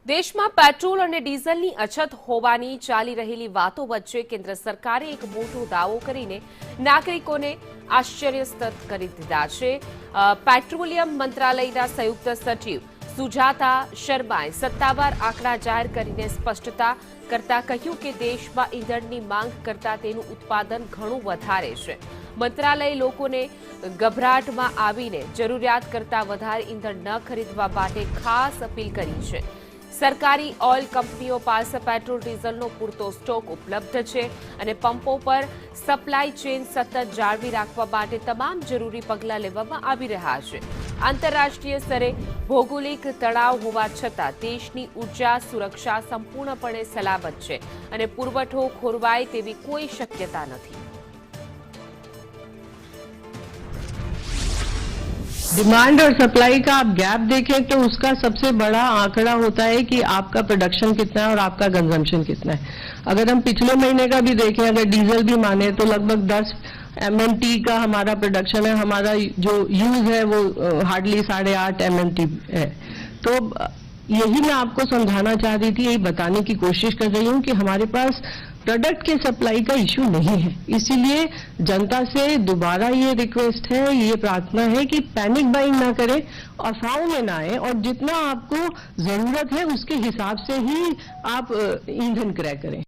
દેશમાં પેટ્રોલ અને ડીઝલની અછત હોવાની ચાલી રહેલી વાતો વચ્ચે કેન્દ્ર સરકારે એક મોટો દાવો કરીને નાગરિકોને આશ્ચર્યચકિત કરી દીધા છે। પેટ્રોલિયમ મંત્રાલયના સંયુક્ત સચિવ સુજાતા શર્માએ સત્તાવાર આંકડા જાહેર કરીને સ્પષ્ટતા કરતા કહ્યું કે દેશમાં ઈંધણની માંગ કરતાં તેનું ઉત્પાદન ઘણું વધારે છે। મંત્રાલયે લોકોને ગભરાટમાં આવીને જરૂરિયાત કરતાં વધારે ઈંધણ ન ખરીદવા માટે ખાસ અપીલ કરી છે। સરકારી ઓઇલ કંપનીઓ પાસે પેટ્રોલ ડીઝલનો પૂરતો સ્ટોક ઉપલબ્ધ છે અને પંપો પર સપ્લાય ચેઇન સતત જાળવી રાખવા માટે તમામ જરૂરી પગલાં લેવામાં આવી રહ્યા છે। આંતરરાષ્ટ્રીય સ્તરે ભૌગોલિક તણાવ હોવા છતાં દેશની ઉર્જા સુરક્ષા સંપૂર્ણપણે સલામત છે અને પુરવઠો ખોરવાય તેવી કોઈ શક્યતા નથી। डिमांड और सप्लाई का आप गैप देखें तो उसका सबसे बड़ा आंकड़ा होता है कि आपका प्रोडक्शन कितना है और आपका कंजम्पशन कितना है। अगर हम पिछले महीने का भी देखें, अगर डीजल भी माने तो लगभग 10 MMT का हमारा प्रोडक्शन है, हमारा जो यूज है वो हार्डली 8.5 MMT है। तो यही मैं आपको समझाना चाह रही थी, यही बताने की कोशिश कर रही हूँ कि हमारे पास प्रोडक्ट के सप्लाई का इश्यू नहीं है। इसीलिए जनता से दोबारा ये रिक्वेस्ट है, ये प्रार्थना है कि पैनिक बाइंग ना करें, अफवाहों में ना आए और जितना आपको जरूरत है उसके हिसाब से ही आप ईंधन क्रय करें।